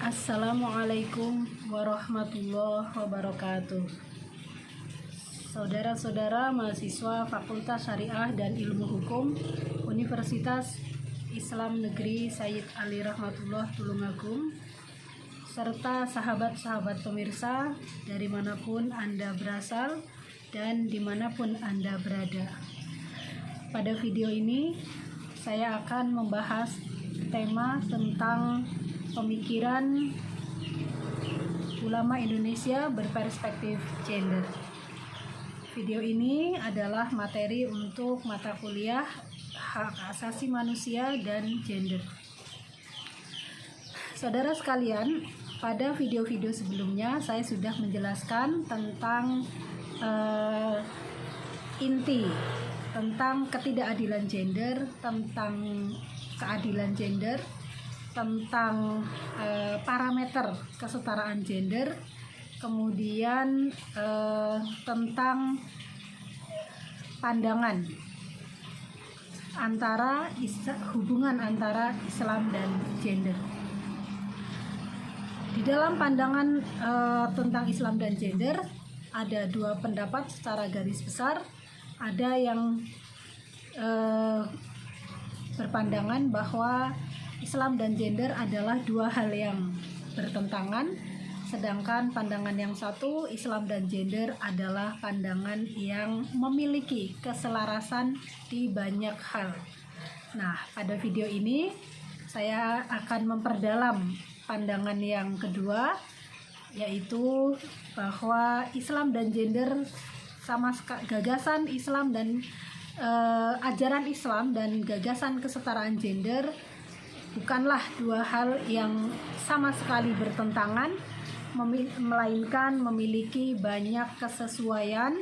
Assalamualaikum warahmatullahi wabarakatuh. Saudara-saudara mahasiswa Fakultas Syariah dan Ilmu Hukum Universitas Islam Negeri Sayyid Ali Rahmatullah Tulungagung, serta sahabat-sahabat pemirsa dari manapun Anda berasal dan dimanapun Anda berada. Pada video ini saya akan membahas tema tentang pemikiran ulama Indonesia berperspektif gender. Video ini adalah materi untuk mata kuliah Hak Asasi Manusia dan Gender. Saudara sekalian, pada video-video sebelumnya saya sudah menjelaskan tentang inti tentang ketidakadilan gender, tentang keadilan gender, tentang parameter kesetaraan gender, kemudian tentang pandangan antara hubungan antara Islam dan gender. Di dalam pandangan tentang Islam dan gender ada dua pendapat secara garis besar. Ada yang berpandangan bahwa Islam dan gender adalah dua hal yang bertentangan, sedangkan pandangan yang satu, Islam dan gender adalah pandangan yang memiliki keselarasan di banyak hal. Nah, pada video ini saya akan memperdalam pandangan yang kedua, yaitu bahwa Islam dan gender gagasan Islam dan ajaran Islam dan gagasan kesetaraan gender bukanlah dua hal yang sama sekali bertentangan, melainkan memiliki banyak kesesuaian,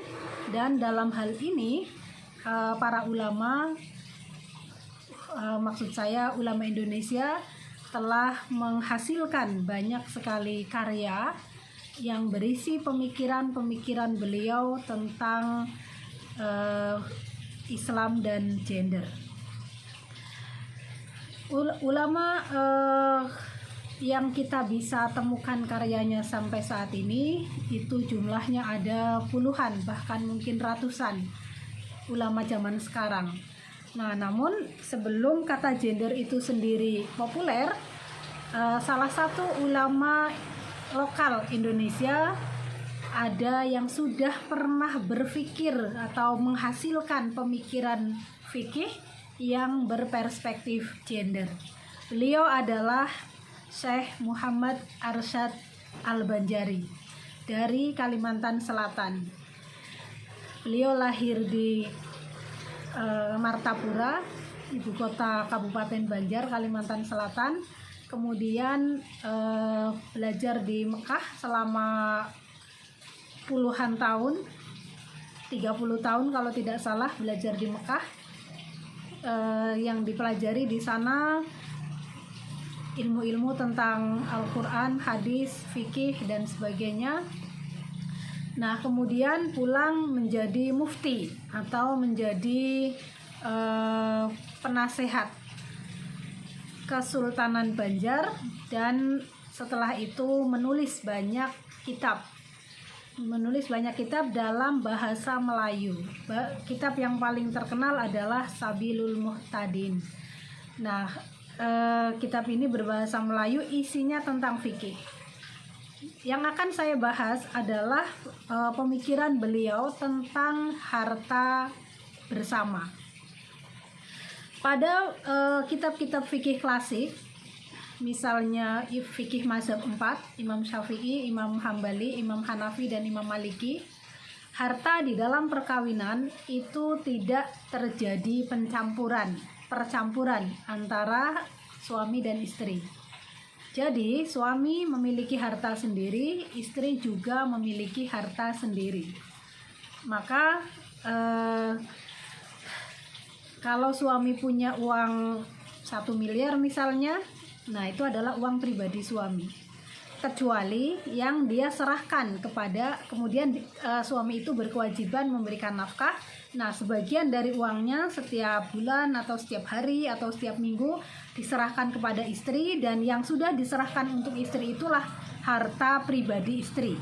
dan dalam hal ini para ulama, maksud saya ulama Indonesia, telah menghasilkan banyak sekali karya yang berisi pemikiran-pemikiran beliau tentang Islam dan gender. Ulama yang kita bisa temukan karyanya sampai saat ini itu jumlahnya ada puluhan, bahkan mungkin ratusan ulama zaman sekarang. Nah, namun sebelum kata gender itu sendiri populer, salah satu ulama lokal Indonesia ada yang sudah pernah berpikir atau menghasilkan pemikiran fikih yang berperspektif gender. Beliau adalah Syekh Muhammad Arsyad Al-Banjari dari Kalimantan Selatan. Beliau lahir di Martapura, ibu kota Kabupaten Banjar, Kalimantan Selatan. Kemudian belajar di Mekah selama puluhan tahun, 30 tahun kalau tidak salah belajar di Mekah. Yang dipelajari di sana ilmu-ilmu tentang Al-Quran, hadis, fikih, dan sebagainya. Nah, kemudian pulang menjadi mufti atau menjadi penasehat Kesultanan Banjar, dan setelah itu menulis banyak kitab dalam bahasa Melayu. Kitab yang paling terkenal adalah Sabilul Muhtadin. Nah, kitab ini berbahasa Melayu, isinya tentang fikih. Yang akan saya bahas adalah pemikiran beliau tentang harta bersama. Pada kitab-kitab fikih klasik, misalnya fikih mazhab 4, Imam Syafi'i, Imam Hambali, Imam Hanafi, dan Imam Maliki, harta di dalam perkawinan itu tidak terjadi percampuran antara suami dan istri. Jadi suami memiliki harta sendiri, istri juga memiliki harta sendiri. Maka kalau suami punya uang 1 miliar misalnya, nah itu adalah uang pribadi suami, kecuali yang dia serahkan kepada, kemudian suami itu berkewajiban memberikan nafkah. Nah, sebagian dari uangnya setiap bulan atau setiap hari atau setiap minggu diserahkan kepada istri, dan yang sudah diserahkan untuk istri itulah harta pribadi istri.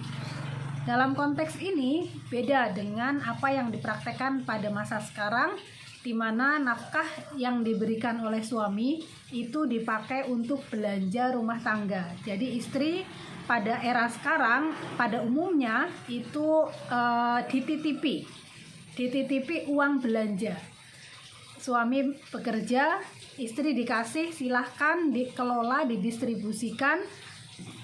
Dalam konteks ini beda dengan apa yang dipraktekkan pada masa sekarang, di mana nafkah yang diberikan oleh suami itu dipakai untuk belanja rumah tangga. Jadi istri pada era sekarang pada umumnya itu dititipi uang belanja. Suami bekerja, istri dikasih, silahkan dikelola, didistribusikan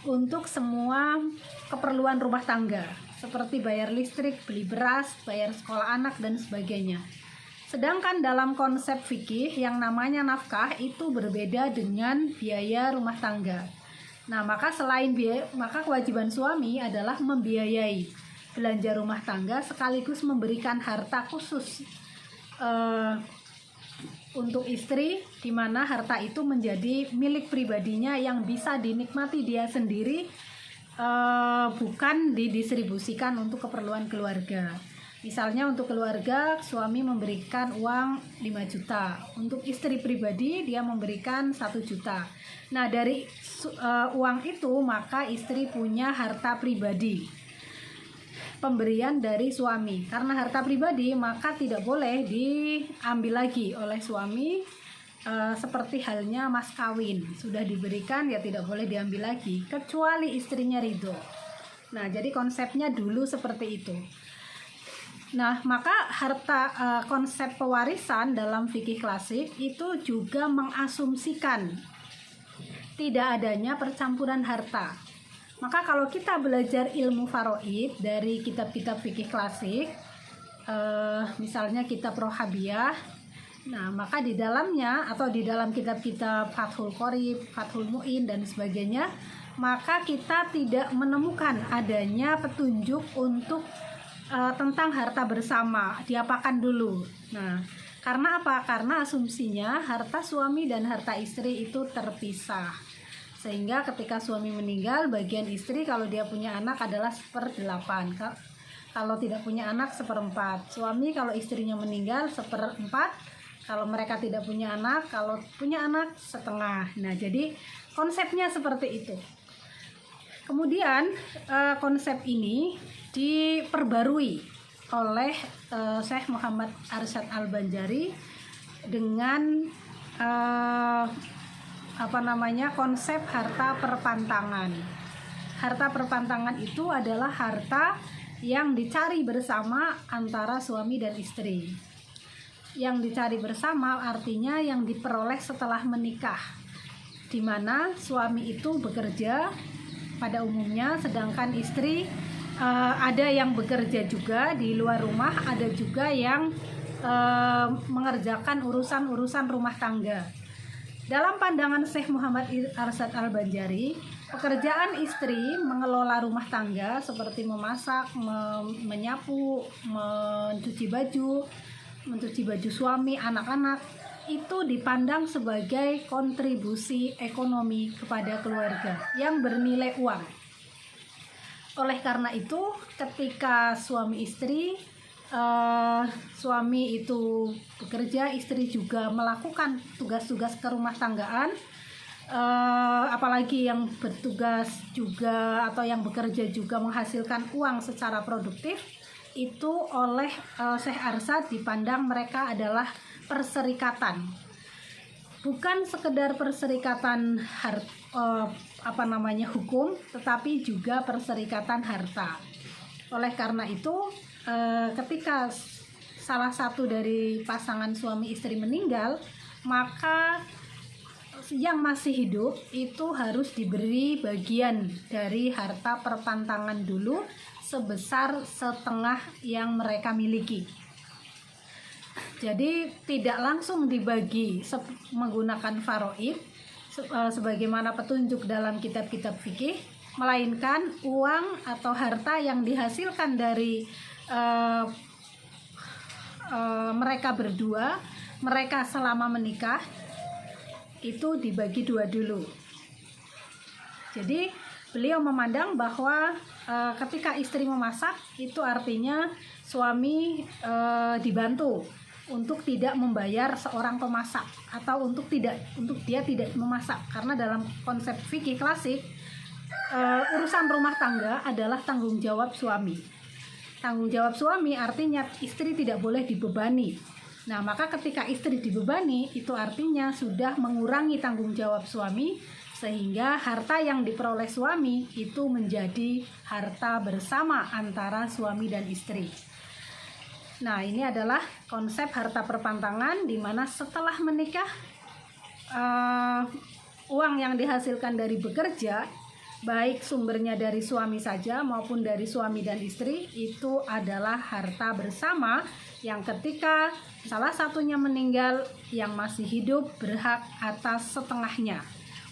untuk semua keperluan rumah tangga, seperti bayar listrik, beli beras, bayar sekolah anak, dan sebagainya. Sedangkan dalam konsep fikih yang namanya nafkah itu berbeda dengan biaya rumah tangga. Nah, maka selain maka kewajiban suami adalah membiayai belanja rumah tangga sekaligus memberikan harta khusus untuk istri, di mana harta itu menjadi milik pribadinya yang bisa dinikmati dia sendiri, bukan didistribusikan untuk keperluan keluarga. Misalnya untuk keluarga, suami memberikan uang 5 juta, untuk istri pribadi dia memberikan 1 juta. Nah, dari uang itu maka istri punya harta pribadi, pemberian dari suami. Karena harta pribadi maka tidak boleh diambil lagi oleh suami, seperti halnya mas kawin, sudah diberikan ya tidak boleh diambil lagi kecuali istrinya ridho. Nah, jadi konsepnya dulu seperti itu. Nah, maka konsep pewarisan dalam fikih klasik itu juga mengasumsikan tidak adanya percampuran harta. Maka kalau kita belajar ilmu faraid dari kitab-kitab fikih klasik, misalnya kitab Rohabiyah, nah maka di dalamnya atau di dalam kitab-kitab Fathul Qorib, Fathul Mu'in dan sebagainya, maka kita tidak menemukan adanya petunjuk untuk tentang harta bersama, diapakan dulu. Nah, karena apa? Karena asumsinya harta suami dan harta istri itu terpisah. Sehingga ketika suami meninggal, bagian istri kalau dia punya anak adalah 1/8. Kalau tidak punya anak 1/4. Suami kalau istrinya meninggal 1/4. Kalau mereka tidak punya anak, kalau punya anak 1/2. Nah, jadi konsepnya seperti itu. Kemudian konsep ini diperbarui oleh Syekh Muhammad Arsyad Al-Banjari dengan konsep harta perpantangan. Harta perpantangan itu adalah harta yang dicari bersama antara suami dan istri. Yang dicari bersama artinya yang diperoleh setelah menikah, di mana suami itu bekerja pada umumnya, sedangkan istri ada yang bekerja juga di luar rumah, ada juga yang mengerjakan urusan-urusan rumah tangga. Dalam pandangan Syekh Muhammad Arsyad Al-Banjari, pekerjaan istri mengelola rumah tangga seperti memasak, menyapu, mencuci baju suami, anak-anak, itu dipandang sebagai kontribusi ekonomi kepada keluarga yang bernilai uang. Oleh karena itu, ketika suami itu bekerja, istri juga melakukan tugas-tugas kerumah tanggaan, apalagi yang bertugas juga atau yang bekerja juga menghasilkan uang secara produktif, itu oleh Syekh Arsyad dipandang mereka adalah perserikatan, bukan sekedar perserikatan hukum, tetapi juga perserikatan harta. Oleh karena itu, ketika salah satu dari pasangan suami istri meninggal, maka yang masih hidup itu harus diberi bagian dari harta perpantangan dulu sebesar setengah yang mereka miliki. Jadi tidak langsung dibagi menggunakan faraid sebagaimana petunjuk dalam kitab-kitab fikih, melainkan uang atau harta yang dihasilkan dari mereka berdua, mereka selama menikah, itu dibagi 2 dulu. Jadi beliau memandang bahwa ketika istri memasak itu artinya suami dibantu. untuk tidak membayar seorang pemasak atau untuk dia tidak memasak, karena dalam konsep fikih klasik urusan rumah tangga adalah tanggung jawab suami. Tanggung jawab suami artinya istri tidak boleh dibebani. Nah, maka ketika istri dibebani itu artinya sudah mengurangi tanggung jawab suami, sehingga harta yang diperoleh suami itu menjadi harta bersama antara suami dan istri. Nah, ini adalah konsep harta perpantangan, di mana setelah menikah uang yang dihasilkan dari bekerja, baik sumbernya dari suami saja maupun dari suami dan istri, itu adalah harta bersama yang ketika salah satunya meninggal, yang masih hidup berhak atas setengahnya.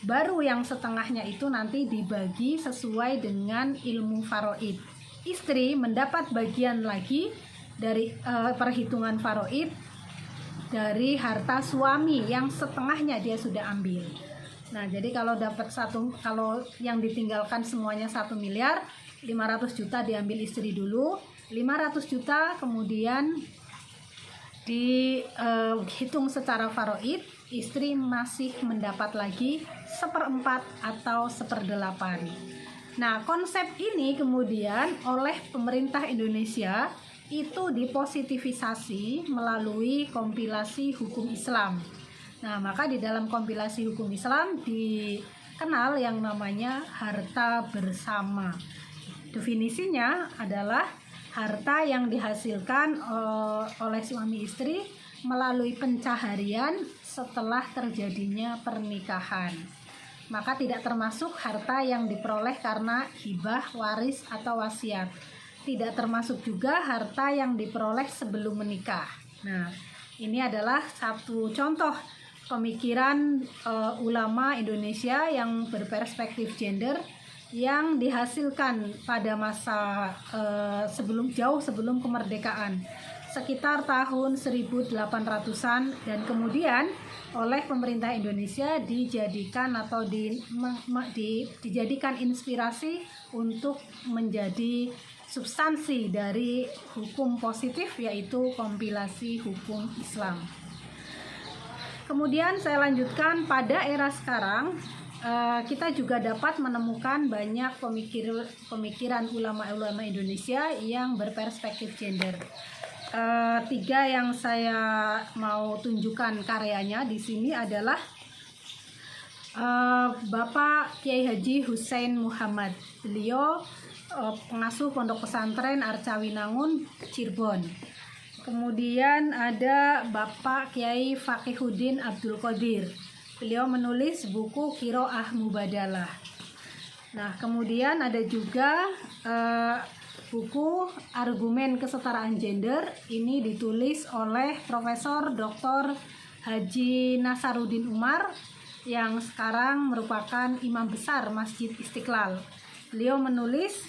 Baru yang setengahnya itu nanti dibagi sesuai dengan ilmu faraid. Istri mendapat bagian lagi dari perhitungan faraid dari harta suami yang setengahnya dia sudah ambil. Nah, jadi kalau kalau yang ditinggalkan semuanya 1 miliar, 500 juta diambil istri dulu, 500 juta kemudian dihitung secara faraid, istri masih mendapat lagi 1/4 atau 1/8. Nah, konsep ini kemudian oleh pemerintah Indonesia itu dipositivisasi melalui kompilasi hukum Islam. Nah, maka di dalam kompilasi hukum Islam dikenal yang namanya harta bersama. Definisinya adalah harta yang dihasilkan oleh suami istri melalui pencaharian setelah terjadinya pernikahan. Maka tidak termasuk harta yang diperoleh karena hibah, waris, atau wasiat. Tidak termasuk juga harta yang diperoleh sebelum menikah. Nah, ini adalah satu contoh pemikiran ulama Indonesia yang berperspektif gender yang dihasilkan pada masa jauh sebelum kemerdekaan, sekitar tahun 1800-an, dan kemudian oleh pemerintah Indonesia dijadikan dijadikan inspirasi untuk menjadi substansi dari hukum positif, yaitu kompilasi hukum Islam. Kemudian saya lanjutkan, pada era sekarang kita juga dapat menemukan banyak pemikiran ulama-ulama Indonesia yang berperspektif gender. 3 yang saya mau tunjukkan karyanya di sini adalah Bapak Kiai Haji Hussein Muhammad. Beliau pengasuh Pondok Pesantren Arcawinangun, Cirebon. Kemudian ada Bapak Kiai Faqihuddin Abdul Qadir. Beliau menulis buku Qiraah Mubadalah. Nah, kemudian ada juga buku Argumen Kesetaraan Gender. Ini ditulis oleh Profesor Dr. Haji Nasaruddin Umar yang sekarang merupakan imam besar Masjid Istiqlal. Beliau menulis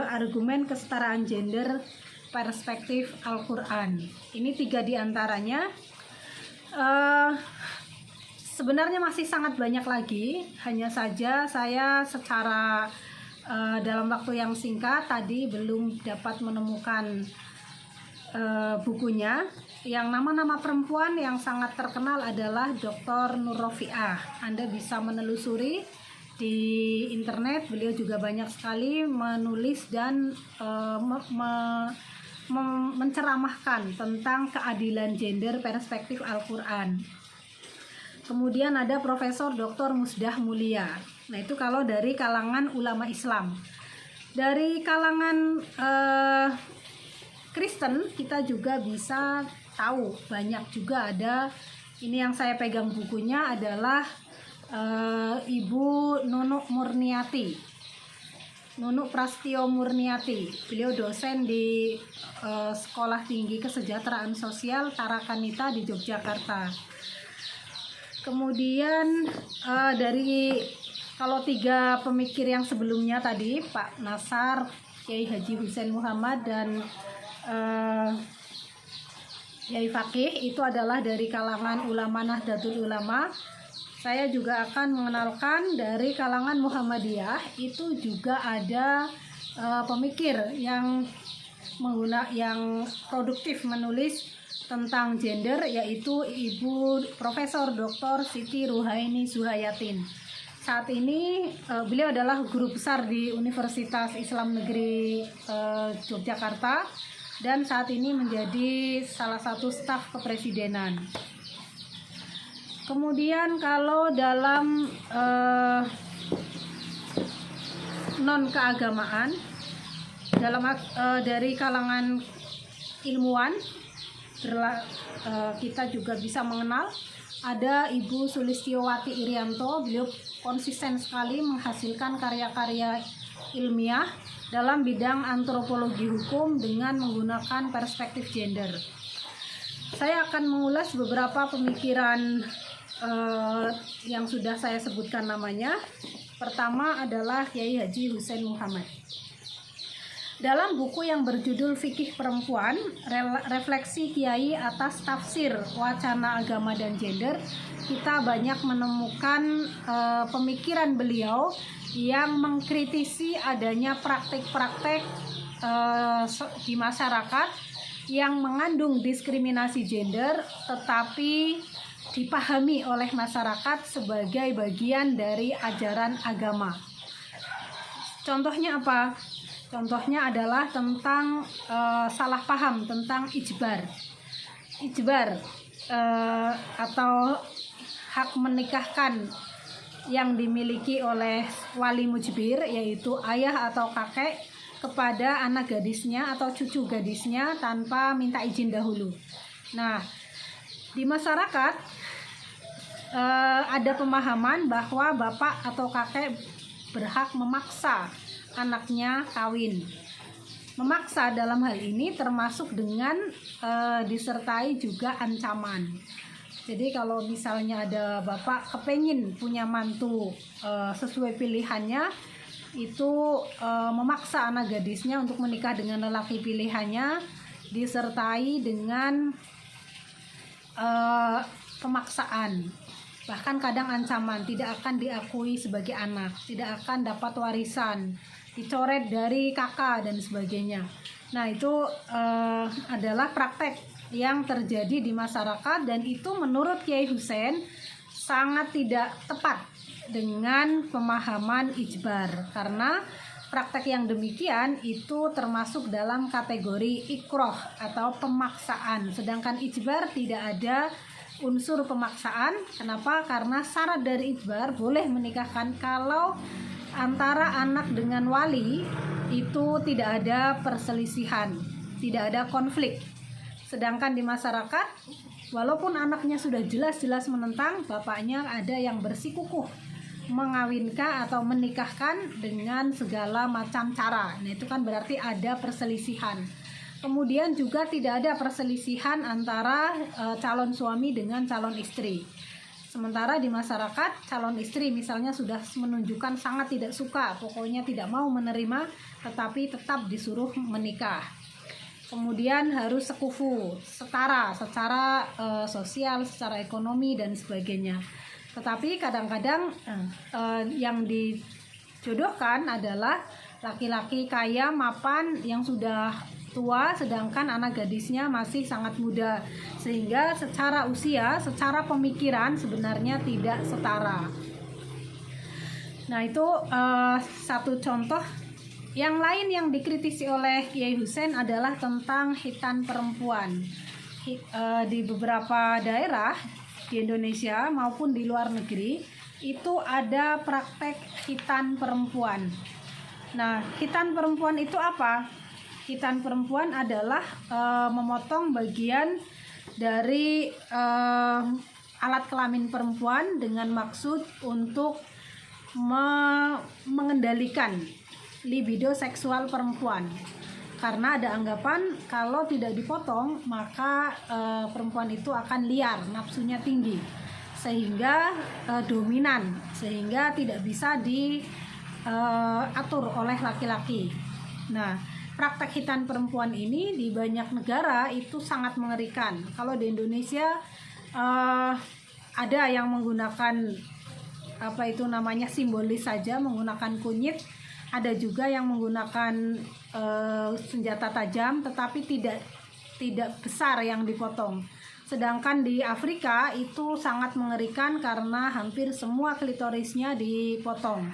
Argumen Kesetaraan Gender Perspektif Al-Quran. Ini 3 diantaranya. Sebenarnya masih sangat banyak lagi, hanya saja saya secara dalam waktu yang singkat tadi belum dapat menemukan bukunya. Yang nama-nama perempuan yang sangat terkenal adalah Dr. Nur Rofiah. Anda bisa menelusuri di internet, beliau juga banyak sekali menulis dan menceramahkan tentang keadilan gender perspektif Al-Quran. Kemudian ada Profesor Dr. Musdah Mulia. Nah, itu kalau dari kalangan ulama Islam. Dari kalangan Kristen kita juga bisa tahu banyak juga ada. Ini yang saya pegang bukunya adalah Ibu Nunuk Murniati, Nunuk Prastio Murniati. Beliau dosen di Sekolah Tinggi Kesejahteraan Sosial Tarakanita di Yogyakarta. Kemudian kalau 3 pemikir yang sebelumnya tadi, Pak Nasar, Kiai Haji Hussein Muhammad, dan Kiai Faqih, itu adalah dari kalangan ulama Nahdlatul Ulama. Saya juga akan mengenalkan dari kalangan Muhammadiyah, itu juga ada pemikir yang produktif menulis tentang gender, yaitu Ibu Profesor Dr. Siti Ruhaini Zuhayatin. Saat ini beliau adalah guru besar di Universitas Islam Negeri Yogyakarta dan saat ini menjadi salah satu staf kepresidenan. Kemudian kalau dalam non keagamaan, dari kalangan ilmuwan kita juga bisa mengenal ada Ibu Sulistiowati Irianto. Beliau konsisten sekali menghasilkan karya-karya ilmiah dalam bidang antropologi hukum dengan menggunakan perspektif gender. Saya akan mengulas beberapa pemikiran yang sudah saya sebutkan namanya. Pertama adalah Kiai Haji Hussein Muhammad. Dalam buku yang berjudul Fikih Perempuan, Refleksi Kiai atas Tafsir Wacana Agama dan Gender, kita banyak menemukan pemikiran beliau yang mengkritisi adanya praktik-praktik di masyarakat yang mengandung diskriminasi gender tetapi dipahami oleh masyarakat sebagai bagian dari ajaran agama. Contohnya apa? Contohnya adalah tentang salah paham tentang ijbar atau hak menikahkan yang dimiliki oleh wali mujbir, yaitu ayah atau kakek, kepada anak gadisnya atau cucu gadisnya tanpa minta izin dahulu. Nah, di masyarakat ada pemahaman bahwa bapak atau kakek berhak memaksa anaknya kawin. Memaksa dalam hal ini termasuk dengan disertai juga ancaman. Jadi kalau misalnya ada bapak kepengin punya mantu sesuai pilihannya, itu memaksa anak gadisnya untuk menikah dengan lelaki pilihannya, disertai dengan pemaksaan, bahkan kadang ancaman, tidak akan diakui sebagai anak, tidak akan dapat warisan, dicoret dari kakak dan sebagainya. Nah, itu adalah praktek yang terjadi di masyarakat dan itu menurut Kiai Hussein sangat tidak tepat dengan pemahaman ijbar, karena praktek yang demikian itu termasuk dalam kategori ikroh atau pemaksaan, sedangkan ijbar tidak ada unsur pemaksaan. Kenapa? Karena syarat dari ijbar boleh menikahkan kalau antara anak dengan wali itu tidak ada perselisihan, tidak ada konflik. Sedangkan di masyarakat, walaupun anaknya sudah jelas-jelas menentang, bapaknya ada yang bersikukuh mengawinkan atau menikahkan dengan segala macam cara. Nah, itu kan berarti ada perselisihan. Kemudian juga tidak ada perselisihan antara calon suami dengan calon istri. Sementara di masyarakat, calon istri misalnya sudah menunjukkan sangat tidak suka, pokoknya tidak mau menerima, tetapi tetap disuruh menikah. Kemudian harus sekufu, setara secara sosial, secara ekonomi dan sebagainya. Tetapi kadang-kadang yang dijodohkan adalah laki-laki kaya, mapan, yang sudah tua, sedangkan anak gadisnya masih sangat muda, sehingga secara usia, secara pemikiran sebenarnya tidak setara. Nah, itu satu contoh. Yang lain yang dikritisi oleh Kiai Hussein adalah tentang khitan perempuan. Di beberapa daerah di Indonesia maupun di luar negeri itu ada praktek khitan perempuan. Nah, khitan perempuan itu apa? Khitan perempuan adalah memotong bagian dari alat kelamin perempuan dengan maksud untuk mengendalikan libido seksual perempuan. Karena ada anggapan kalau tidak dipotong maka perempuan itu akan liar, nafsunya tinggi, sehingga dominan, sehingga tidak bisa diatur oleh laki-laki. Nah, praktek khitan perempuan ini di banyak negara itu sangat mengerikan. Kalau di Indonesia ada yang menggunakan simbolis saja, menggunakan kunyit. Ada juga yang menggunakan senjata tajam, tetapi tidak tidak besar yang dipotong. Sedangkan di Afrika itu sangat mengerikan karena hampir semua klitorisnya dipotong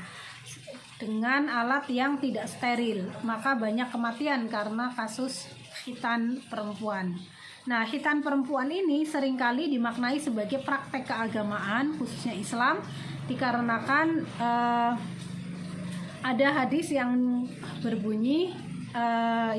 dengan alat yang tidak steril. Maka banyak kematian karena kasus khitan perempuan. Nah, khitan perempuan ini seringkali dimaknai sebagai praktek keagamaan, khususnya Islam, dikarenakan ada hadis yang berbunyi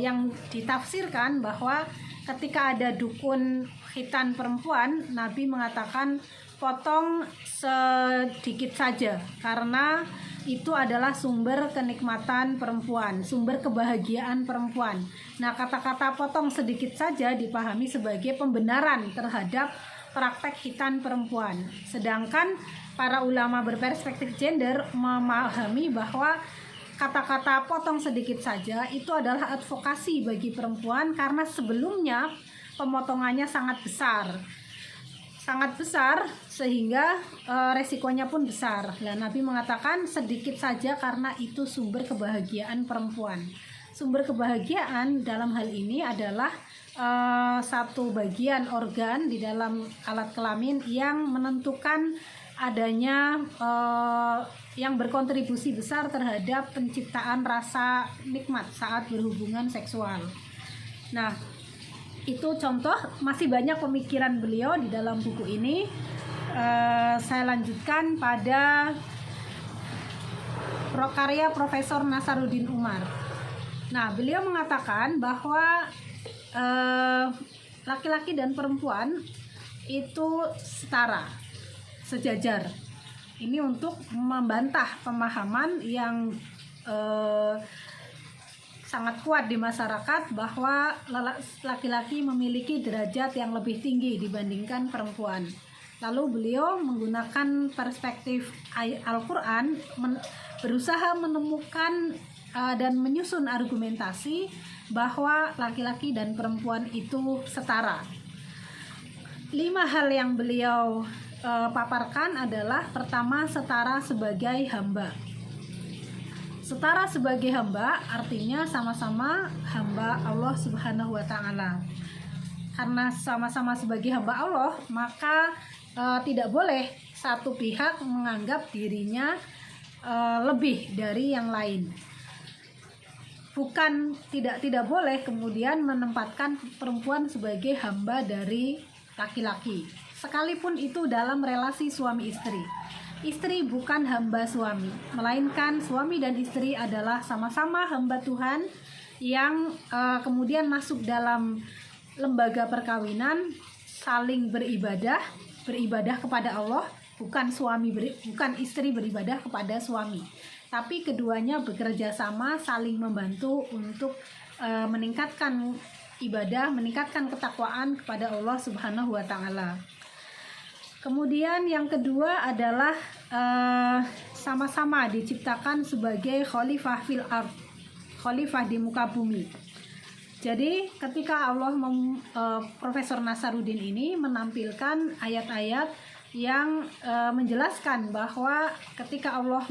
yang ditafsirkan bahwa ketika ada dukun khitan perempuan, Nabi mengatakan potong sedikit saja karena itu adalah sumber kenikmatan perempuan, sumber kebahagiaan perempuan. Nah, kata-kata potong sedikit saja dipahami sebagai pembenaran terhadap praktek khitan perempuan. Sedangkan para ulama berperspektif gender memahami bahwa kata-kata potong sedikit saja itu adalah advokasi bagi perempuan karena sebelumnya pemotongannya sangat besar sehingga resikonya pun besar. Dan Nabi mengatakan sedikit saja karena itu sumber kebahagiaan perempuan. Sumber kebahagiaan dalam hal ini adalah satu bagian organ di dalam alat kelamin yang menentukan adanya yang berkontribusi besar terhadap penciptaan rasa nikmat saat berhubungan seksual. Nah, itu contoh, masih banyak pemikiran beliau di dalam buku ini. Saya lanjutkan pada karya Profesor Nasaruddin Umar. Nah, beliau mengatakan bahwa laki-laki dan perempuan itu setara, sejajar. Ini untuk membantah pemahaman yang sangat kuat di masyarakat bahwa laki-laki memiliki derajat yang lebih tinggi dibandingkan perempuan. Lalu beliau menggunakan perspektif Al-Quran, berusaha menemukan dan menyusun argumentasi bahwa laki-laki dan perempuan itu setara. 5 hal yang beliau paparkan adalah: pertama, setara sebagai hamba. Setara sebagai hamba artinya sama-sama hamba Allah Subhanahu wa Ta'ala. Karena sama-sama sebagai hamba Allah, maka tidak boleh satu pihak menganggap dirinya lebih dari yang lain. Bukan tidak boleh kemudian menempatkan perempuan sebagai hamba dari laki-laki, sekalipun itu dalam relasi suami istri. Istri bukan hamba suami, melainkan suami dan istri adalah sama-sama hamba Tuhan yang kemudian masuk dalam lembaga perkawinan, saling beribadah kepada Allah, bukan istri beribadah kepada suami, tapi keduanya bekerja sama, saling membantu untuk meningkatkan ibadah, meningkatkan ketakwaan kepada Allah Subhanahu wa Ta'ala. Kemudian yang kedua adalah sama-sama diciptakan sebagai khalifah fil ard, khalifah di muka bumi. Jadi ketika Allah Profesor Nasaruddin ini menampilkan ayat-ayat yang menjelaskan bahwa ketika Allah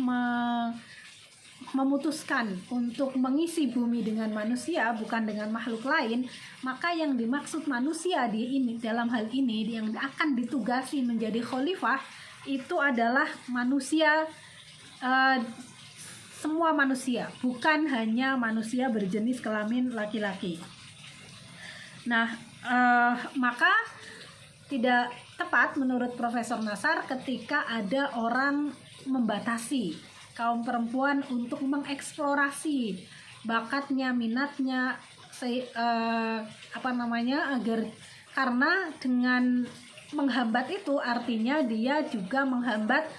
memutuskan untuk mengisi bumi dengan manusia, bukan dengan makhluk lain, maka yang dimaksud manusia dalam hal ini yang akan ditugasi menjadi khalifah itu adalah manusia, semua manusia, bukan hanya manusia berjenis kelamin laki-laki. Nah, maka tidak tepat menurut Profesor Nasar ketika ada orang membatasi kaum perempuan untuk mengeksplorasi bakatnya, minatnya, agar karena dengan menghambat itu artinya dia juga menghambat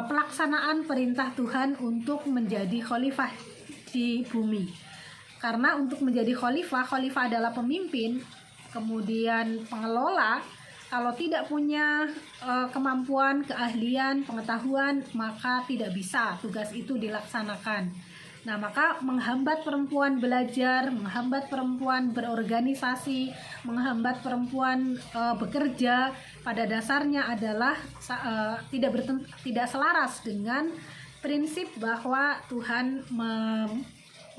pelaksanaan perintah Tuhan untuk menjadi khalifah di bumi. Karena untuk menjadi khalifah adalah pemimpin, kemudian pengelola. Kalau tidak punya kemampuan, keahlian, pengetahuan, maka tidak bisa tugas itu dilaksanakan. Nah, maka menghambat perempuan belajar, menghambat perempuan berorganisasi, menghambat perempuan bekerja, pada dasarnya adalah tidak selaras dengan prinsip bahwa Tuhan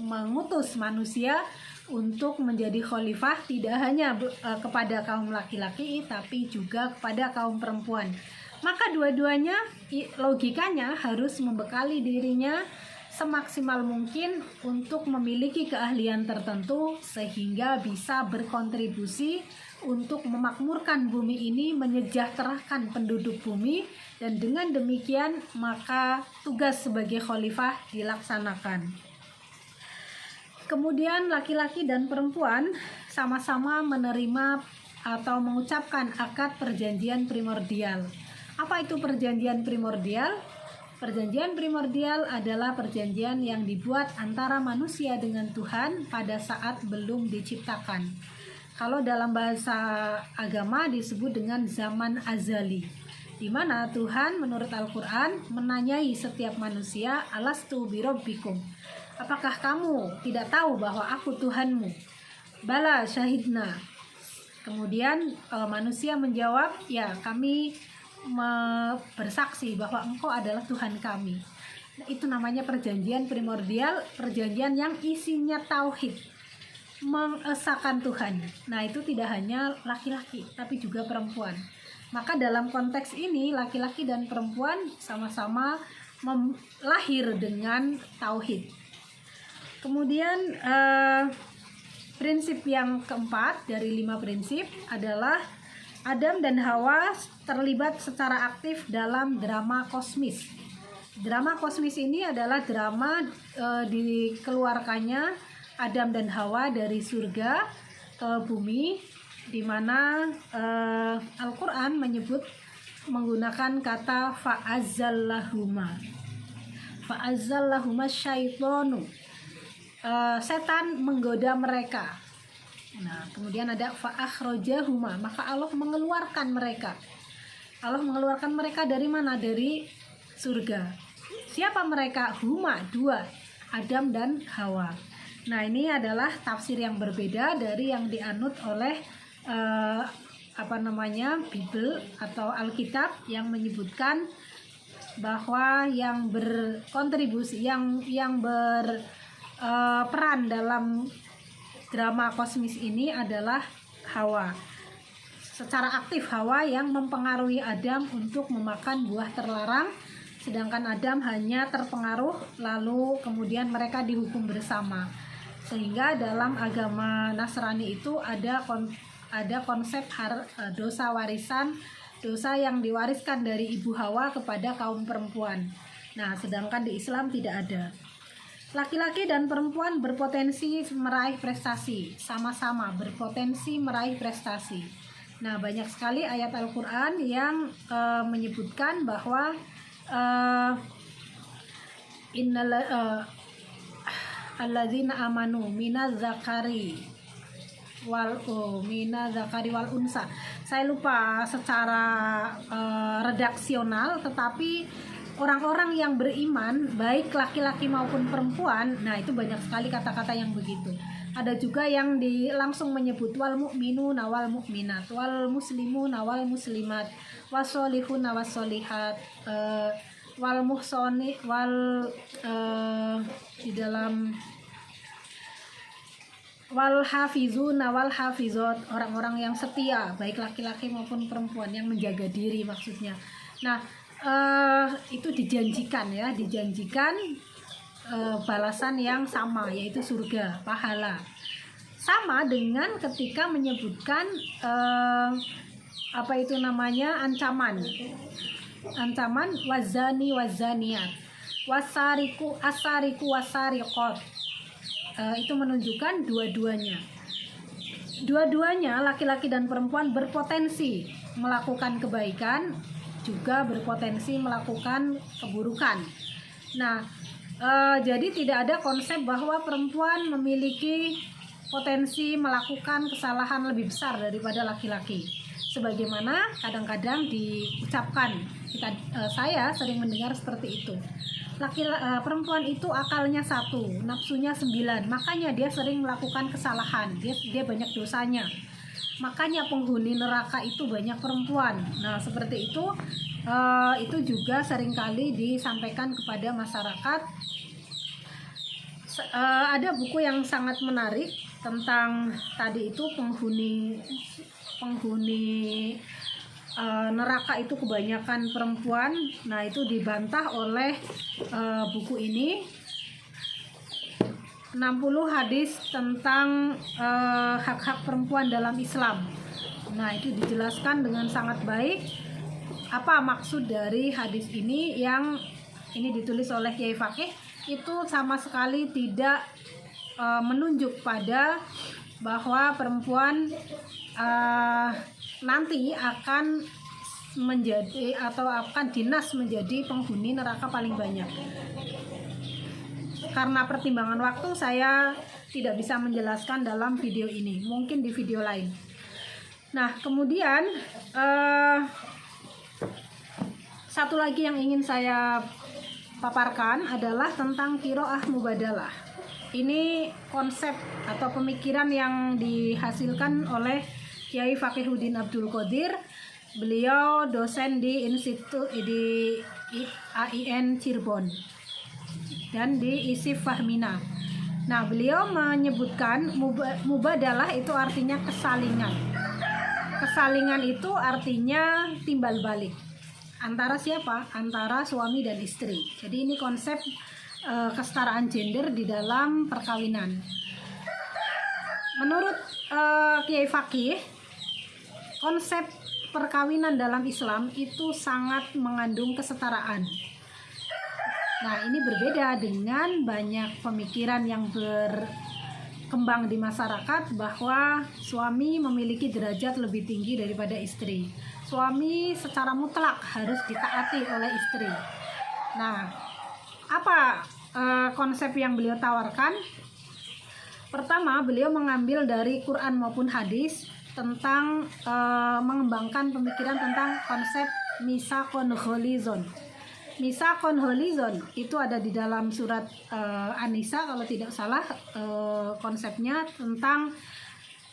mengutus manusia untuk menjadi khalifah tidak hanya kepada kaum laki-laki tapi juga kepada kaum perempuan. Maka dua-duanya logikanya harus membekali dirinya semaksimal mungkin untuk memiliki keahlian tertentu sehingga bisa berkontribusi untuk memakmurkan bumi ini, menyejahterakan penduduk bumi, dan dengan demikian maka tugas sebagai khalifah dilaksanakan. Kemudian laki-laki dan perempuan sama-sama menerima atau mengucapkan akad perjanjian primordial. Apa itu perjanjian primordial? Perjanjian primordial adalah perjanjian yang dibuat antara manusia dengan Tuhan pada saat belum diciptakan. Kalau dalam bahasa agama disebut dengan zaman azali, di mana Tuhan menurut Al-Quran menanyai setiap manusia, alastu birabbikum, apakah kamu tidak tahu bahwa aku Tuhanmu? Bala syahidna. Kemudian manusia menjawab, ya kami bersaksi bahwa engkau adalah Tuhan kami. Itu namanya perjanjian primordial, perjanjian yang isinya tauhid, mengesahkan Tuhan. Nah itu tidak hanya laki-laki tapi juga perempuan. Maka dalam konteks ini laki-laki dan perempuan sama-sama lahir dengan tauhid. Kemudian prinsip yang keempat dari 5 prinsip adalah Adam dan Hawa terlibat secara aktif dalam drama kosmis. Drama kosmis ini adalah drama dikeluarkannya Adam dan Hawa dari surga ke bumi, di mana Al-Quran menyebut menggunakan kata fa'azzallahuma syaitonu, setan menggoda mereka. Nah kemudian ada fa'akhrajahuma, maka Allah mengeluarkan mereka. Allah mengeluarkan mereka dari mana? Dari surga. Siapa mereka? Huma, 2, Adam dan Hawa. Nah ini adalah tafsir yang berbeda dari yang dianut oleh Bible atau Alkitab, yang menyebutkan bahwa yang berkontribusi, yang berperan dalam drama kosmis ini adalah Hawa. Secara aktif Hawa yang mempengaruhi Adam untuk memakan buah terlarang, sedangkan Adam hanya terpengaruh lalu kemudian mereka dihukum bersama. Sehingga dalam agama Nasrani itu ada konsep dosa warisan, dosa yang diwariskan dari ibu Hawa kepada kaum perempuan. Nah, sedangkan di Islam tidak ada. Laki-laki dan perempuan berpotensi meraih prestasi, sama-sama berpotensi meraih prestasi. Nah, banyak sekali ayat Al-Quran yang menyebutkan bahwa alladzina amanu minaz zakari wal unsa. Saya lupa secara redaksional, tetapi orang-orang yang beriman baik laki-laki maupun perempuan, nah itu banyak sekali kata-kata yang begitu. Ada juga yang langsung menyebut wal mu'minuna wal mu'minat wal muslimuna wal muslimat wasolihuna wasolihat, wal muhsoni di dalam wal hafizuna wal hafizot, orang-orang yang setia baik laki-laki maupun perempuan, yang menjaga diri maksudnya. Nah itu dijanjikan balasan yang sama, yaitu surga, pahala. Sama dengan ketika menyebutkan ancaman wazani wazaniat wasariku wasariqot. Itu menunjukkan dua-duanya laki-laki dan perempuan berpotensi melakukan kebaikan, juga berpotensi melakukan keburukan. Nah jadi tidak ada konsep bahwa perempuan memiliki potensi melakukan kesalahan lebih besar daripada laki-laki, sebagaimana kadang-kadang diucapkan. Saya sering mendengar seperti itu. Perempuan itu akalnya 1, nafsunya 9, makanya dia sering melakukan kesalahan, dia banyak dosanya, makanya penghuni neraka itu banyak perempuan. Nah seperti itu juga seringkali disampaikan kepada masyarakat. Ada buku yang sangat menarik tentang tadi itu penghuni neraka itu kebanyakan perempuan. Nah, itu dibantah oleh buku ini. 60 hadis tentang hak-hak perempuan dalam Islam. Nah, itu dijelaskan dengan sangat baik apa maksud dari hadis ini, yang ini ditulis oleh Kiai Fakih. Itu sama sekali tidak menunjuk pada bahwa perempuan nanti akan menjadi atau akan dinas menjadi penghuni neraka paling banyak. Karena pertimbangan waktu saya tidak bisa menjelaskan dalam video ini, mungkin di video lain. Nah, kemudian satu lagi yang ingin saya paparkan adalah tentang qiraah mubadalah. Ini konsep atau pemikiran yang dihasilkan oleh Kiai Fakihuddin Abdul Qadir. Beliau dosen di Institut di AIN Cirebon dan di ISIF Fahmina. Nah, beliau menyebutkan mubadalah itu artinya kesalingan. Kesalingan itu artinya timbal balik. Antara siapa? Antara suami dan istri. Jadi ini konsep kesetaraan gender di dalam perkawinan. Menurut Kiai Fakih, konsep perkawinan dalam Islam itu sangat mengandung kesetaraan. Nah, ini berbeda dengan banyak pemikiran yang berkembang di masyarakat bahwa suami memiliki derajat lebih tinggi daripada istri. Suami secara mutlak harus ditaati oleh istri. Nah, apa konsep yang beliau tawarkan? Pertama, beliau mengambil dari Quran maupun hadis tentang mengembangkan pemikiran tentang konsep misaqon gholizon. Misaqon gholizon itu ada di dalam surat An-Nisa kalau tidak salah, konsepnya tentang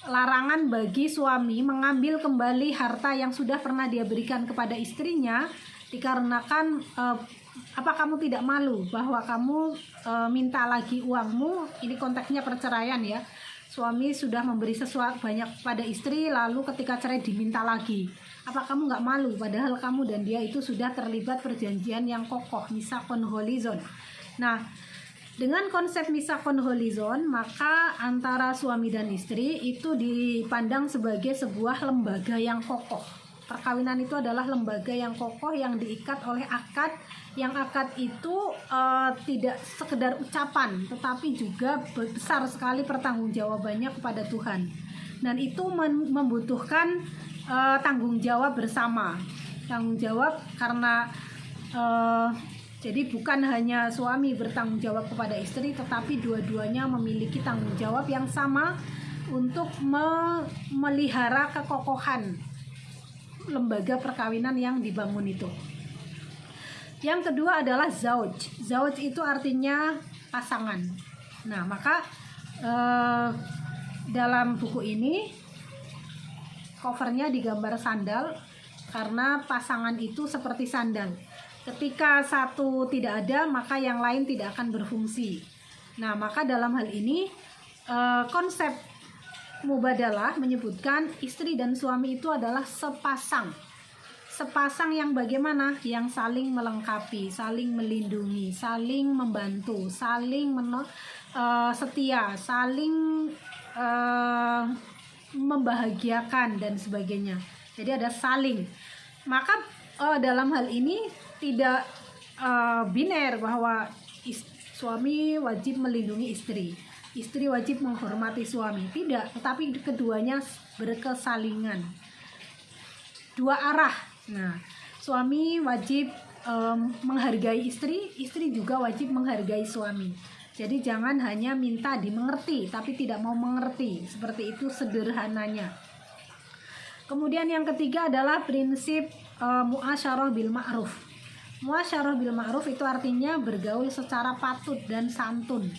larangan bagi suami mengambil kembali harta yang sudah pernah dia berikan kepada istrinya dikarenakan apa kamu tidak malu bahwa kamu minta lagi uangmu. Ini konteksnya perceraian ya. Suami sudah memberi sesuatu banyak pada istri, lalu ketika cerai diminta lagi. Apa kamu nggak malu? Padahal kamu dan dia itu sudah terlibat perjanjian yang kokoh, misaqon gholizon. Nah, dengan konsep misaqon gholizon, maka antara suami dan istri itu dipandang sebagai sebuah lembaga yang kokoh. Perkawinan itu adalah lembaga yang kokoh yang diikat oleh akad, yang akad itu tidak sekedar ucapan, tetapi juga besar sekali pertanggungjawabannya kepada Tuhan. Dan itu membutuhkan tanggung jawab bersama. Tanggung jawab karena jadi bukan hanya suami bertanggung jawab kepada istri, tetapi dua-duanya memiliki tanggung jawab yang sama untuk memelihara kekokohan lembaga perkawinan yang dibangun itu. Yang kedua adalah zauj. Zauj itu artinya pasangan. Nah, maka dalam buku ini covernya digambar sandal karena pasangan itu seperti sandal. Ketika satu tidak ada, maka yang lain tidak akan berfungsi. Nah, maka dalam hal ini konsep mubadalah menyebutkan istri dan suami itu adalah sepasang. Sepasang yang bagaimana? Yang saling melengkapi, saling melindungi, saling membantu, saling setia, saling membahagiakan dan sebagainya. Jadi ada saling. Maka dalam hal ini tidak biner bahwa suami wajib melindungi istri, istri wajib menghormati suami. Tidak, tetapi keduanya berkesalingan, dua arah. Nah, suami wajib menghargai istri, istri juga wajib menghargai suami. Jadi jangan hanya minta dimengerti tapi tidak mau mengerti. Seperti itu sederhananya. Kemudian yang ketiga adalah prinsip muasyarah bil ma'ruf. Muasyarah bil ma'ruf itu artinya bergaul secara patut dan santun.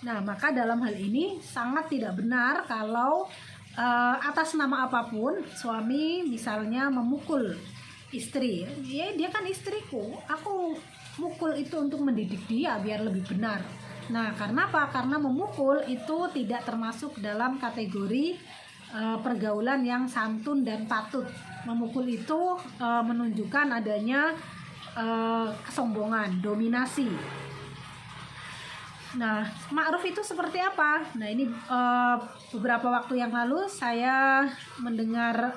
Nah, maka dalam hal ini sangat tidak benar kalau atas nama apapun suami misalnya memukul istri. Ya, dia kan istriku, aku mukul itu untuk mendidik dia biar lebih benar. Nah, karena apa? Karena memukul itu tidak termasuk dalam kategori pergaulan yang santun dan patut. Memukul itu menunjukkan adanya kesombongan, dominasi. Nah, ma'ruf itu seperti apa? Nah, ini beberapa waktu yang lalu saya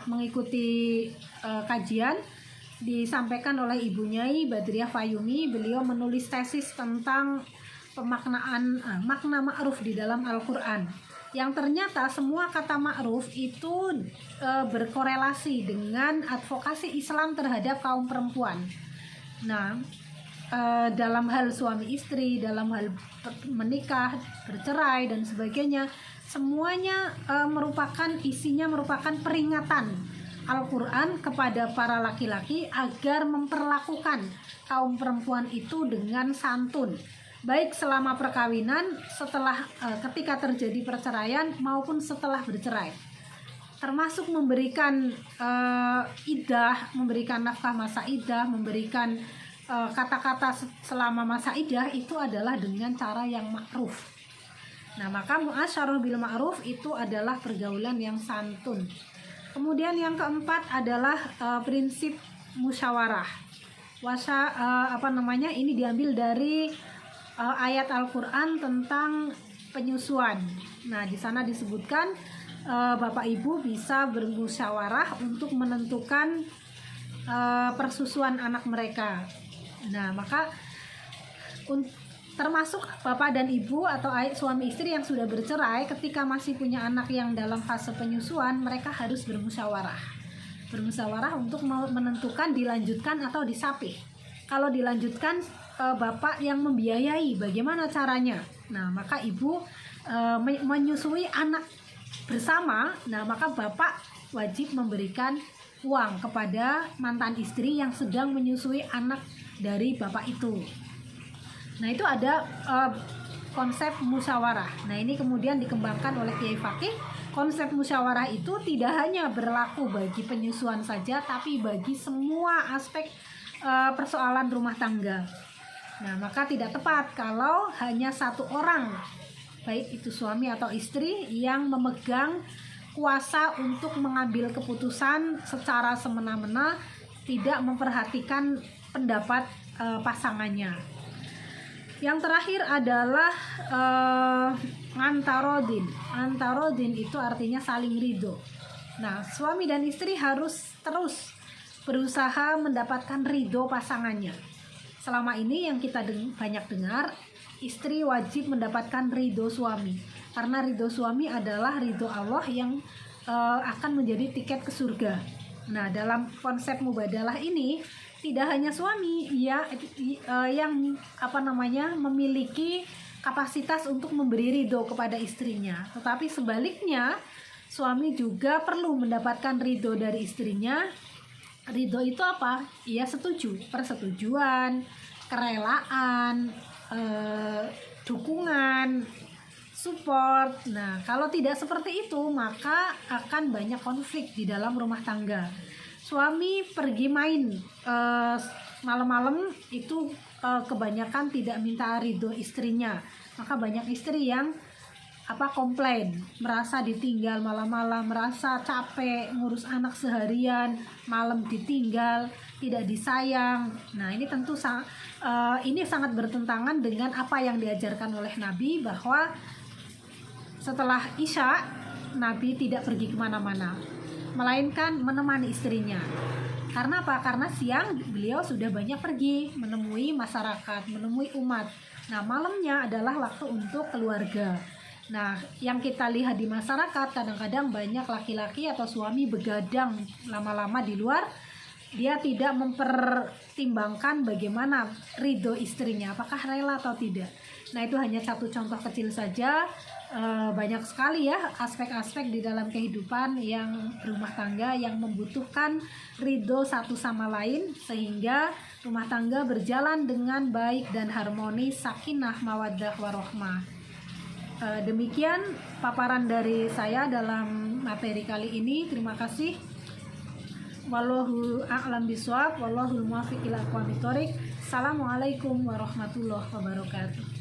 mengikuti kajian disampaikan oleh Ibu Nyai Badriah Fayumi. Beliau menulis tesis tentang pemaknaan makna ma'ruf di dalam Al-Quran, yang ternyata semua kata ma'ruf itu berkorelasi dengan advokasi Islam terhadap kaum perempuan. Nah, dalam hal suami istri, dalam hal menikah, bercerai dan sebagainya, semuanya isinya merupakan peringatan Al-Quran kepada para laki-laki agar memperlakukan kaum perempuan itu dengan santun, baik selama perkawinan, setelah ketika terjadi perceraian maupun setelah bercerai, termasuk memberikan iddah, memberikan nafkah masa iddah, memberikan kata-kata selama masa iddah itu adalah dengan cara yang ma'ruf. Nah, maka mu'asyarah bil ma'ruf itu adalah pergaulan yang santun. Kemudian yang keempat adalah prinsip musyawarah. Ini diambil dari ayat Al-Quran tentang penyusuan. Nah, di sana disebutkan Bapak Ibu bisa bermusyawarah untuk menentukan persusuan anak mereka. Nah, maka termasuk bapak dan ibu atau suami istri yang sudah bercerai, ketika masih punya anak yang dalam fase penyusuan, mereka harus bermusyawarah untuk menentukan dilanjutkan atau disapih. Kalau dilanjutkan, bapak yang membiayai, bagaimana caranya? Nah, maka ibu menyusui anak bersama. Nah, maka bapak wajib memberikan uang kepada mantan istri yang sedang menyusui anak dari bapak itu. Nah, itu ada konsep musyawarah. Nah, ini kemudian dikembangkan oleh Kiai Fakih. Konsep musyawarah itu tidak hanya berlaku bagi penyusuan saja, tapi bagi semua aspek persoalan rumah tangga. Nah, maka tidak tepat kalau hanya satu orang, baik itu suami atau istri, yang memegang kuasa untuk mengambil keputusan secara semena-mena, tidak memperhatikan pendapat pasangannya. Yang terakhir adalah antarodin. Antarodin itu artinya saling ridho. Nah, suami dan istri harus terus berusaha mendapatkan ridho pasangannya. Selama ini yang kita banyak dengar, istri wajib mendapatkan ridho suami, karena ridho suami adalah ridho Allah yang akan menjadi tiket ke surga. Nah, dalam konsep mubadalah ini tidak hanya suami yang memiliki kapasitas untuk memberi ridho kepada istrinya, tetapi sebaliknya suami juga perlu mendapatkan ridho dari istrinya. Ridho itu apa? Ia setuju, persetujuan, kerelaan, dukungan, support. Nah, kalau tidak seperti itu, maka akan banyak konflik di dalam rumah tangga. Suami pergi main malam-malam itu kebanyakan tidak minta ridho istrinya, maka banyak istri yang komplain, merasa ditinggal malam-malam, merasa capek ngurus anak seharian, malam ditinggal, tidak disayang. Nah, ini tentu ini sangat bertentangan dengan apa yang diajarkan oleh Nabi, bahwa setelah Isya Nabi tidak pergi kemana-mana, melainkan menemani istrinya. Karena apa? Karena siang beliau sudah banyak pergi menemui masyarakat, menemui umat. Nah, malamnya adalah waktu untuk keluarga. Nah, yang kita lihat di masyarakat, kadang-kadang banyak laki-laki atau suami begadang lama-lama di luar. Dia tidak mempertimbangkan bagaimana ridho istrinya, apakah rela atau tidak. Nah, itu hanya satu contoh kecil saja. Banyak sekali ya aspek-aspek di dalam kehidupan yang rumah tangga yang membutuhkan ridho satu sama lain, sehingga rumah tangga berjalan dengan baik dan harmonis, sakinah, mawaddah, warahmah. Demikian paparan dari saya dalam materi kali ini. Terima kasih. Wallahu a'lam bishawab, wallahul muwaffiq ila aqwamit thoriq. Assalamualaikum warahmatullahi wabarakatuh.